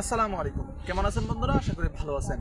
আসসালামু আলাইকুম। কেমন আছেন বন্ধুরা? আশা করি ভালো আছেন।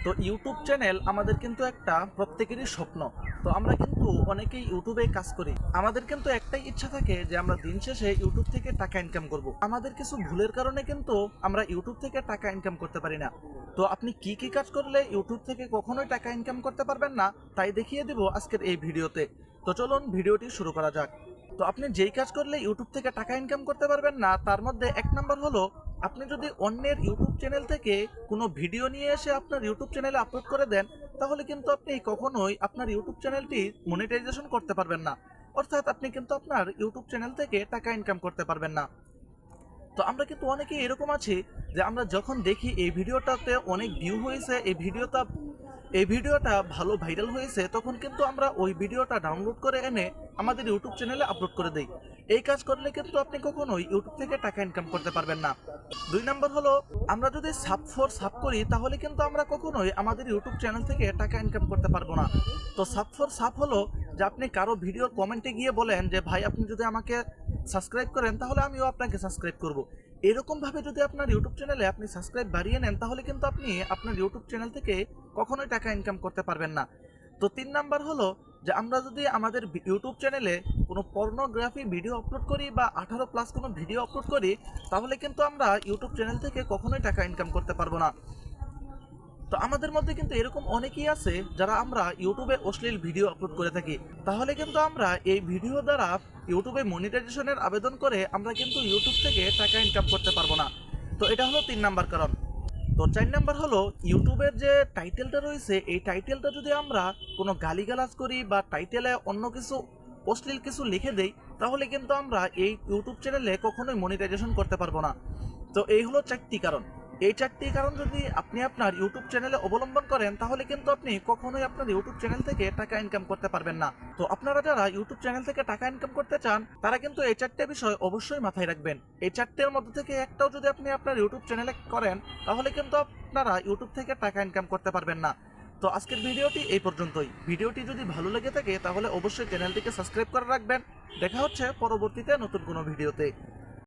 তো ইউটিউব চ্যানেল আমাদের কিন্তু একটা প্রত্যেকেরই স্বপ্ন। তো আমরা কিন্তু অনেকেই ইউটিউবে কাজ করি। আমাদের কিন্তু একটাই ইচ্ছা থাকে যে আমরা দিন শেষে ইউটিউব থেকে টাকা ইনকাম করব। আমাদের কিছু ভুলের কারণে কিন্তু আমরা ইউটিউব থেকে টাকা ইনকাম করতে পারি না। তো আপনি কি কি কাজ করলে ইউটিউব থেকে কখনোই টাকা ইনকাম করতে পারবেন না তাই দেখিয়ে দিব আজকের এই ভিডিওতে। তো চলুন ভিডিওটি শুরু করা যাক। তো আপনি যেই কাজ করলে ইউটিউব থেকে টাকা ইনকাম করতে পারবেন না তার মধ্যে এক নাম্বার হলো আপনি যদি অন্যের ইউটিউব চ্যানেল থেকে কোনো ভিডিও নিয়ে এসে আপনার ইউটিউব চ্যানেলে আপলোড করে দেন, তাহলে কিন্তু আপনি কখনোই আপনার ইউটিউব চ্যানেলটি মনিটাইজেশন করতে পারবেন না। অর্থাৎ আপনি কিন্তু আপনার ইউটিউব চ্যানেল থেকে টাকা ইনকাম করতে পারবেন না। তো আমরা কিন্তু অনেকেই এরকম আছি যে আমরা যখন দেখি এই ভিডিওটাতে অনেক ভিউ হয়েছে, এই ভিডিওটা ভালো ভাইরাল হয়েছে, তখন কিন্তু আমরা ওই ভিডিওটা ডাউনলোড করে এনে আমাদের ইউটিউব চ্যানেলে আপলোড করে দেই। এই কাজ করলে কিন্তু আপনি কখনোই ইউটিউব থেকে টাকা ইনকাম করতে পারবেন না। দুই নাম্বার হলো আমরা যদি সাব ফর সাব করি তাহলে কিন্তু আমরা কখনোই আমাদের ইউটিউব চ্যানেল থেকে টাকা ইনকাম করতে পারবো না। তো সাব ফর সাব হলো যে আপনি কারো ভিডিওর কমেন্টে গিয়ে বলেন যে ভাই আপনি যদি আমাকে সাবস্ক্রাইব করেন তাহলে আমিও আপনাকে সাবস্ক্রাইব করব। এরকম ভাবে যদি আপনার ইউটিউব চ্যানেলে আপনি সাবস্ক্রাইব বাড়িয়ে নেন তাহলে কিন্তু আপনি আপনার ইউটিউব চ্যানেল থেকে কখনোই টাকা ইনকাম করতে পারবেন না। তো তিন নাম্বার হলো যে আমরা যদি আমাদের ইউটিউব চ্যানেলে কোনো পর্নোগ্রাফি ভিডিও আপলোড করি বা 18+ কোনো ভিডিও আপলোড করি, তাহলে কিন্তু আমরা ইউটিউব চ্যানেল থেকে কখনোই টাকা ইনকাম করতে পারবো না। তো আমাদের মধ্যে কিন্তু এরকম অনেকেই আছে যারা আমরা ইউটিউবে অশ্লীল ভিডিও আপলোড করে থাকি। তাহলে কিন্তু আমরা এই ভিডিও দ্বারা ইউটিউবে মনিটাইজেশনের আবেদন করে আমরা কিন্তু ইউটিউব থেকে টাকা ইনকাম করতে পারবো না। তো এটা হলো 3 নাম্বার কারণ। তো 4 নাম্বার হলো ইউটিউবের যে টাইটেলটা রয়েছে এই টাইটেলটা যদি আমরা কোনো গালিগালাজ করি বা টাইটেলে অন্য কিছু অশ্লীল কিছু লিখে দেই, তাহলে কিন্তু আমরা এই ইউটিউব চ্যানেলে কখনোই মনিটাইজেশন করতে পারবো না। তো এই হলো 4টি কারণ। এই 4টি কারণ যদি আপনি আপনার ইউটিউব চ্যানেলে অবলম্বন করেন তাহলে কিন্তু আপনি কখনোই আপনার ইউটিউব চ্যানেল থেকে টাকা ইনকাম করতে পারবেন না। তো আপনারা যারা ইউটিউব চ্যানেল থেকে টাকা ইনকাম করতে চান তারা কিন্তু এই 4টে বিষয় অবশ্যই মাথায় রাখবেন। এই 4টের মধ্যে থেকে একটাও যদি আপনি আপনার ইউটিউব চ্যানেলে করেন তাহলে কিন্তু আপনারা ইউটিউব থেকে টাকা ইনকাম করতে পারবেন না। তো আজকের ভিডিওটি এই পর্যন্তই। ভিডিওটি যদি ভালো লেগে থাকে তাহলে অবশ্যই চ্যানেলটিকে সাবস্ক্রাইব করে রাখবেন। দেখা হচ্ছে পরবর্তীতে নতুন কোনো ভিডিওতে।